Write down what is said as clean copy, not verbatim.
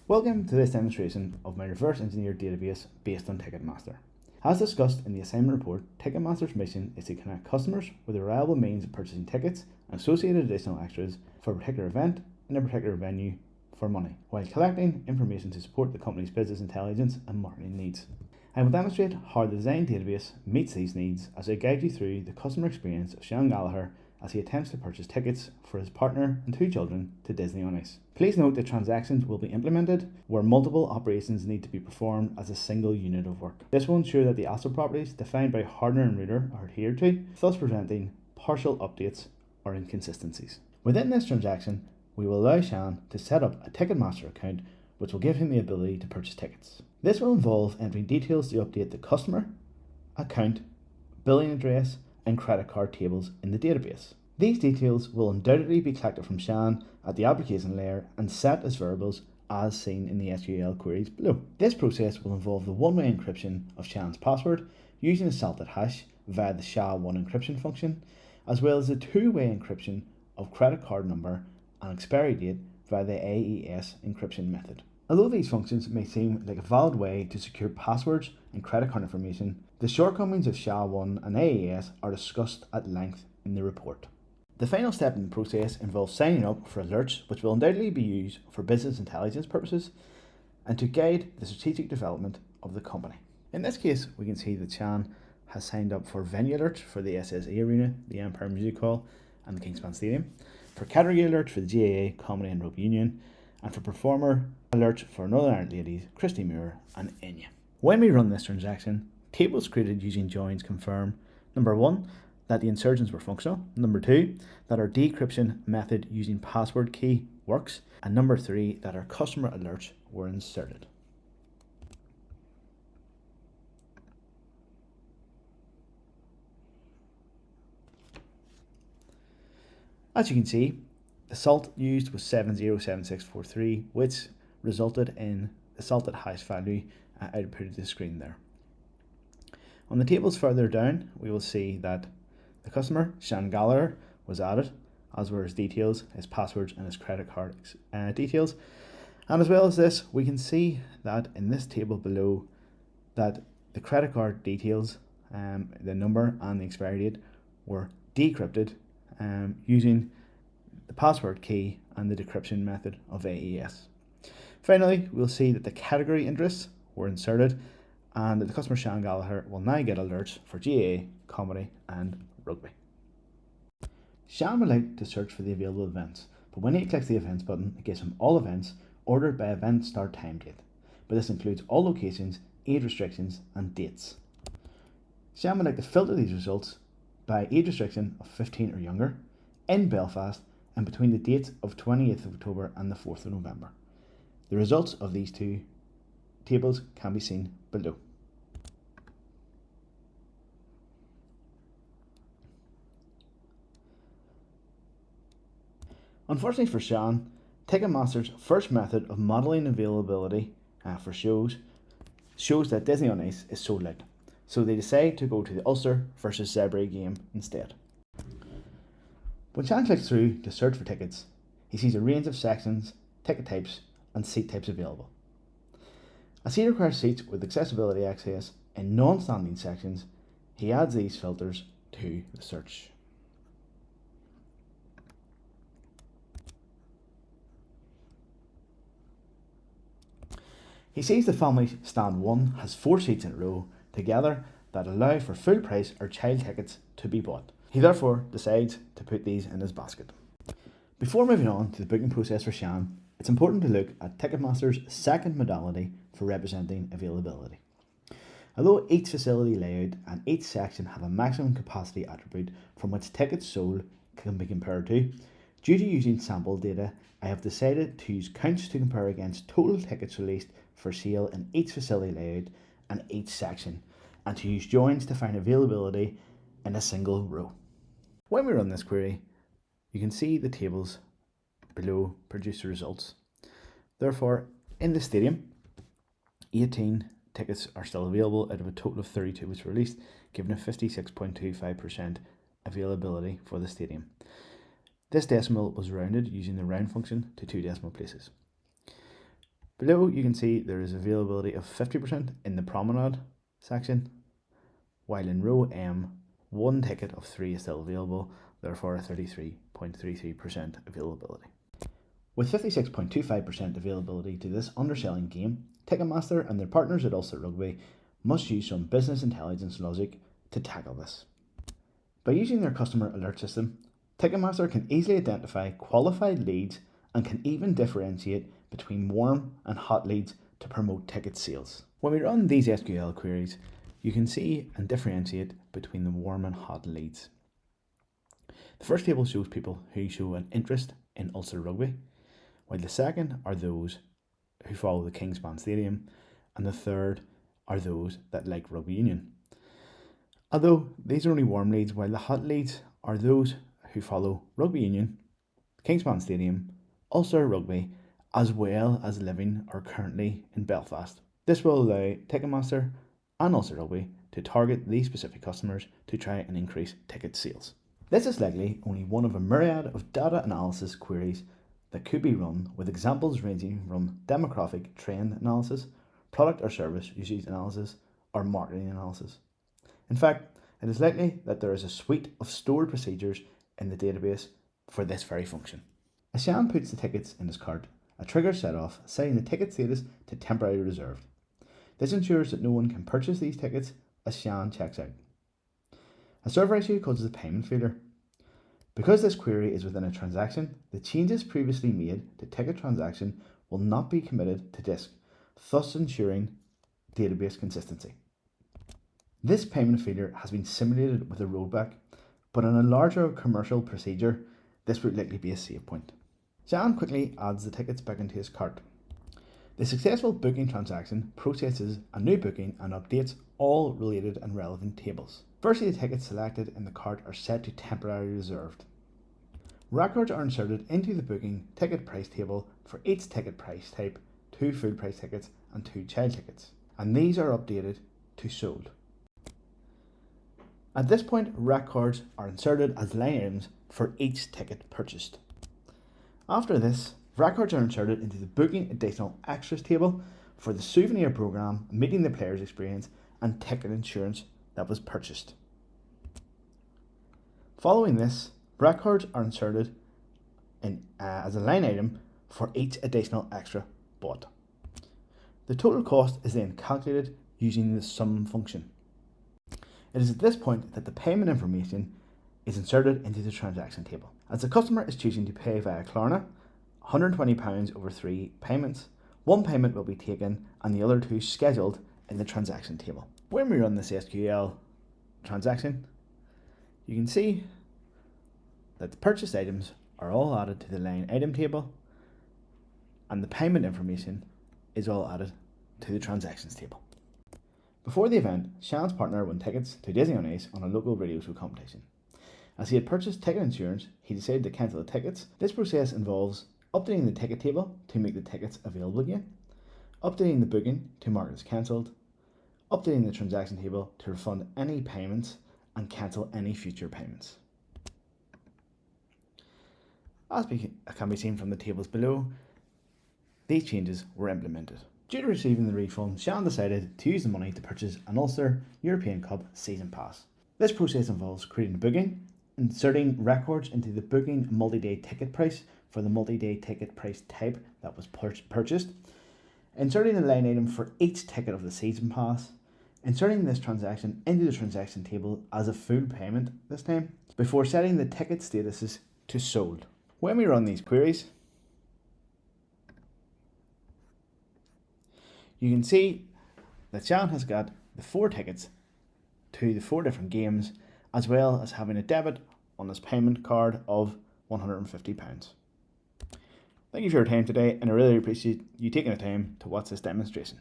Welcome to this demonstration of my reverse engineered database based on Ticketmaster. As discussed in the assignment report, Ticketmaster's mission is to connect customers with a reliable means of purchasing tickets and associated additional extras for a particular event in a particular venue for money, while collecting information to support the company's business intelligence and marketing needs. I will demonstrate how the design database meets these needs as I guide you through the customer experience of Sean Gallagher as he attempts to purchase tickets for his partner and 2 children to Disney on Ice. Please note that transactions will be implemented where multiple operations need to be performed as a single unit of work. This will ensure that the asset properties defined by hardener and router are adhered to, thus preventing partial updates or inconsistencies. Within this transaction, we will allow Sean to set up a Ticketmaster account which will give him the ability to purchase tickets. This will involve entering details to update the customer, account, billing address, and credit card tables in the database. These details will undoubtedly be collected from Sean at the application layer and set as variables as seen in the SQL queries below. This process will involve the one-way encryption of Sean's password using a salted hash via the SHA-1 encryption function, as well as the two-way encryption of credit card number and expiry date via the AES encryption method. Although these functions may seem like a valid way to secure passwords and credit card information, the shortcomings of SHA-1 and AES are discussed at length in the report. The final step in the process involves signing up for alerts which will undoubtedly be used for business intelligence purposes and to guide the strategic development of the company. In this case, we can see that Sean has signed up for venue alerts for the SSE Arena, the Empire Music Hall and the Kingspan Stadium, for category alerts for the GAA, Comedy and Rugby Union, and for performer alerts for Northern Ireland Ladies, Christy Muir and Enya. When we run this transaction, tables created using joins confirm number 1, that the insertions were functional, number 2, that our decryption method using password key works, and number 3, that our customer alerts were inserted. As you can see, the salt used was 707643, which resulted in the salted hash value outputted to the screen there. On the tables further down, we will see that the customer, Sean Gallagher, was added, as were his details, his passwords and his credit card details. And as well as this, we can see that in this table below that the credit card details, the number and the expiry date were decrypted using the password key and the decryption method of AES. Finally, we'll see that the category interests were inserted and that the customer Sean Gallagher will now get alerts for GAA, Comedy and Rugby. Sean would like to search for the available events, but when he clicks the events button, it gives him all events ordered by event start time date, but this includes all locations, age restrictions and dates. Sean would like to filter these results by age restriction of 15 or younger, in Belfast and between the dates of 28th of October and the 4th of November. The results of these 2 tables can be seen below. Unfortunately for Sean, Ticketmaster's first method of modelling availability for shows that Disney on Ice is sold out, so they decide to go to the Ulster versus Zebra game instead. When Sean clicks through to search for tickets, he sees a range of sections, ticket types and seat types available. As he requires seats with accessibility access in non-standing sections, he adds these filters to the search. He sees the family stand 1 has 4 seats in a row together that allow for full price or child tickets to be bought. He therefore decides to put these in his basket. Before moving on to the booking process for Sean, it's important to look at Ticketmaster's second modality for representing availability. Although each facility layout and each section have a maximum capacity attribute from which tickets sold can be compared to, due to using sample data, I have decided to use counts to compare against total tickets released for sale in each facility layout and each section, and to use joins to find availability in a single row. When we run this query, you can see the tables below produce the results. Therefore, in the stadium, 18 tickets are still available out of a total of 32 which were released, giving a 56.25% availability for the stadium. This decimal was rounded using the round function to 2 decimal places. Below you can see there is availability of 50% in the promenade section, while in row M, 1 ticket of 3 is still available, therefore a 33.33% availability. With 56.25% availability to this underselling game, Ticketmaster and their partners at Ulster Rugby must use some business intelligence logic to tackle this. By using their customer alert system, Ticketmaster can easily identify qualified leads and can even differentiate between warm and hot leads to promote ticket sales. When we run these SQL queries, you can see and differentiate between the warm and hot leads. The first table shows people who show an interest in Ulster Rugby, while the second are those who follow the Kingspan Stadium, and the third are those that like rugby union. Although these are only warm leads, while the hot leads are those who follow rugby union, Kingspan Stadium, Ulster Rugby, as well as living or currently in Belfast. This will allow Ticketmaster and Ulster Rugby to target these specific customers to try and increase ticket sales. This is likely only one of a myriad of data analysis queries that could be run, with examples ranging from demographic trend analysis, product or service usage analysis, or marketing analysis. In fact, it is likely that there is a suite of stored procedures in the database for this very function. As Sean puts the tickets in his cart, a trigger set off setting the ticket status to temporarily reserved. This ensures that no one can purchase these tickets as Sean checks out. A server issue causes a payment failure. Because this query is within a transaction, the changes previously made to ticket transaction will not be committed to disk, thus ensuring database consistency. This payment failure has been simulated with a rollback, but in a larger commercial procedure, this would likely be a save point. Sean quickly adds the tickets back into his cart. The successful booking transaction processes a new booking and updates all related and relevant tables. Firstly, the tickets selected in the cart are set to temporarily reserved. Records are inserted into the booking ticket price table for each ticket price type, 2 full price tickets and 2 child tickets, and these are updated to sold. At this point, records are inserted as line items for each ticket purchased. After this, records are inserted into the booking additional extras table for the souvenir program, meeting the player's experience, and ticket insurance that was purchased. Following this, records are inserted as a line item for each additional extra bought. The total cost is then calculated using the sum function. It is at this point that the payment information is inserted into the transaction table. As the customer is choosing to pay via Klarna, £120 over 3 payments, one payment will be taken and the other 2 scheduled in the transaction table. When we run this SQL transaction, you can see that the purchased items are all added to the line item table and the payment information is all added to the transactions table. Before the event, Sean's partner won tickets to Disney on Ice on a local radio show competition. As he had purchased ticket insurance, he decided to cancel the tickets. This process involves updating the ticket table to make the tickets available again, updating the booking to mark it as cancelled, updating the transaction table to refund any payments and cancel any future payments. As can be seen from the tables below, these changes were implemented. Due to receiving the refund, Sean decided to use the money to purchase an Ulster European Cup season pass. This process involves creating a booking, inserting records into the booking multi-day ticket price for the multi-day ticket price type that was purchased, inserting a line item for each ticket of the season pass, inserting this transaction into the transaction table as a full payment this time, before setting the ticket statuses to sold. When we run these queries, you can see that Sean has got the 4 tickets to the 4 different games, as well as having a debit on his payment card of £150. Thank you for your time today, and I really appreciate you taking the time to watch this demonstration.